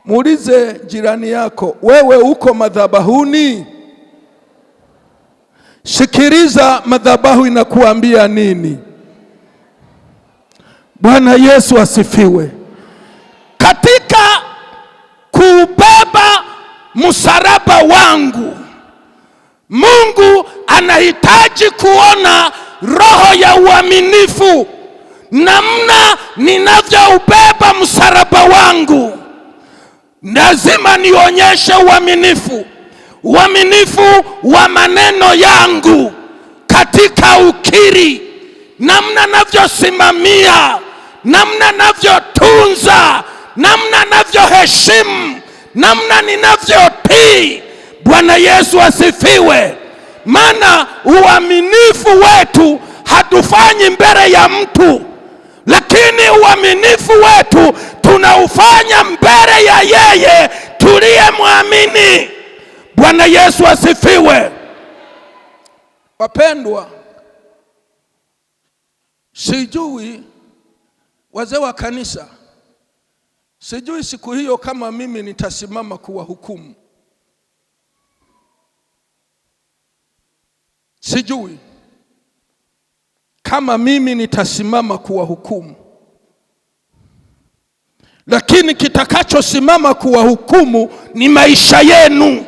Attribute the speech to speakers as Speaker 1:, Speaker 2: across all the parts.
Speaker 1: Muulize jirani yako, wewe uko madhabahuni? Sikiliza, madhabahu inakuambia nini? Bwana Yesu asifiwe. Katika kubeba msalaba wangu, Mungu anahitaji kuona roho ya uaminifu, namna ninavyoubeba msalaba wangu. Lazima nionyeshe uaminifu wa maneno yangu katika ukiri, namna navyosimamia, namna navyotunza, namna navyoheshimu, namna ninavyotii. Bwana Yesu asifiwe. Maana uaminifu wetu hatufanyi mbele ya mtu, lakini uaminifu wetu tunaufanya mbele ya yeye tuliyemwamini. Bwana Yesu asifiwe. Wapendwa, sijui wazee wa kanisa, sijui siku hiyo kama mimi nitasimama kuwahukumu. Sijui kama mimi nitasimama kuwahukumu, lakini kitakachosimama kuwahukumu ni maisha yenu.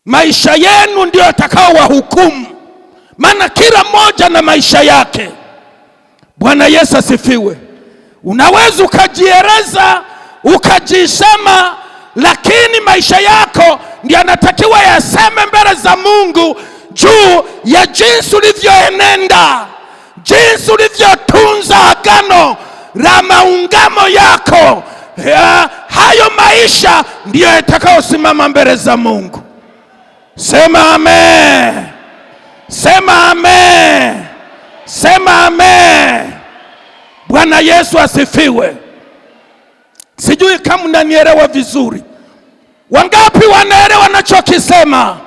Speaker 1: Maisha yenu ndio yatakao wahukumu, maana kila mmoja na maisha yake. Bwana Yesu asifiwe. Unaweza ukajieleza ukajisema, lakini maisha yako ndio yanatakiwa yaseme mbele za Mungu juu ya jinsi ulivyoenenda, jinsi ulivyotunza agano la maungamo yako. Hayo maisha ndio yatakayosimama mbele za Mungu. Sema amen. Sema amen. Sema amen. Bwana Yesu asifiwe. Sijui kama unanielewa vizuri. Wangapi wanaelewa ninachokisema?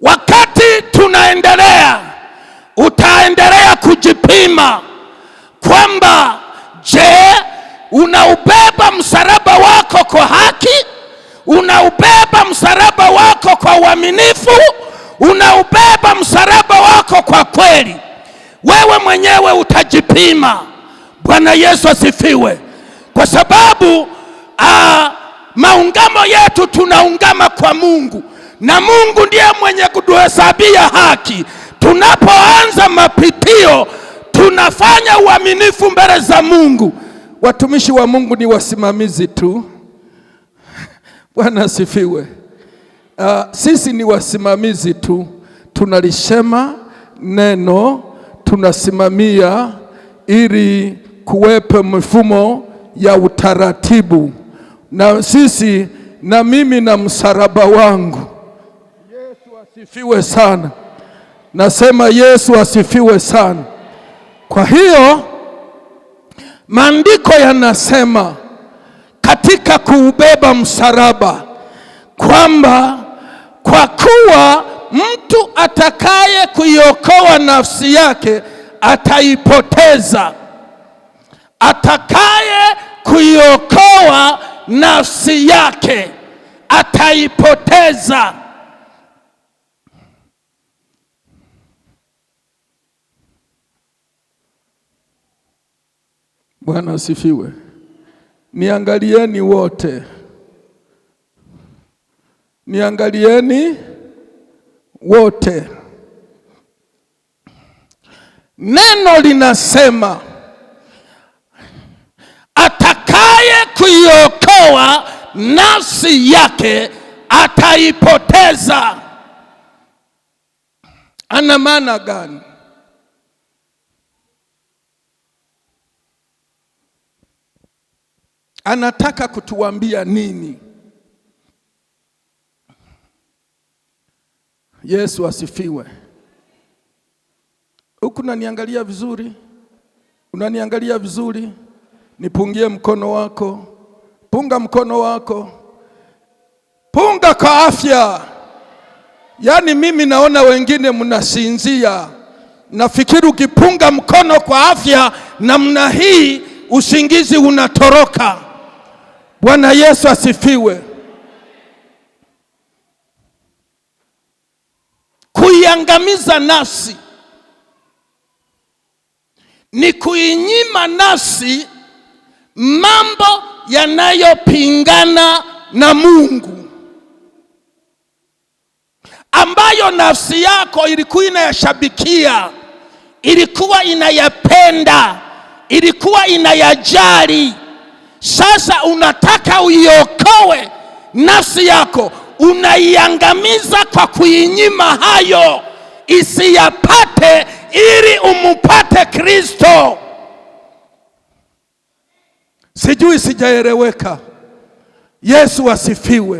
Speaker 1: Wakati tunaendelea, utaendelea kujipima kwamba je, unaubeba msalaba wako kwa haki? Unaubeba msalaba wako kwa uaminifu? Unaubeba msalaba wako kwa kweli? Wewe mwenyewe utajipima. Bwana Yesu asifiwe. Kwa sababu maungamo yetu tunaungama kwa Mungu, na Mungu ndiye mwenye kutuhesabia haki. Tunapoanza mapitio, tunafanya uaminifu mbele za Mungu. Watumishi wa Mungu ni wasimamizi tu. Bwana asifiwe. Sisi ni wasimamizi tu, tunalisema neno, tunasimamia ili kuwepo mifumo ya utaratibu. Na sisi, na mimi na msalaba wangu. Yesu asifiwe sana. Nasema Yesu asifiwe sana. Kwa hiyo maandiko yanasema katika kuubeba msalaba kwamba kwa kuwa mtu atakaye kuiokoa nafsi yake ataipoteza. Atakaye kuiokoa nafsi yake ataipoteza. Bwana asifiwe. Niangalieni wote. Niangalieni wote. Neno linasema atakaye kuiokoa nafsi yake ataipoteza. Ana maana gani? Anataka kutuambia nini? Yesu asifiwe. Huku unaniangalia vizuri? Unaniangalia vizuri? Nipungie mkono wako. Punga mkono wako. Punga kwa afya. Yaani mimi naona wengine mnasinzia. Nafikiri ukipunga mkono kwa afya namna hii usingizi unatoroka. Bwana Yesu asifiwe. Kuiangamiza nafsi ni kuinyima nafsi mambo yanayopingana na Mungu, ambayo nafsi yako ilikuwa inayashabikia, ilikuwa inayapenda, ilikuwa inayajali. Sasa unataka uiokoe nafsi yako, unaiangamiza kwa kuinyima hayo isiyapate, ili umupate Kristo. Sijui sijaeleweka. Yesu asifiwe.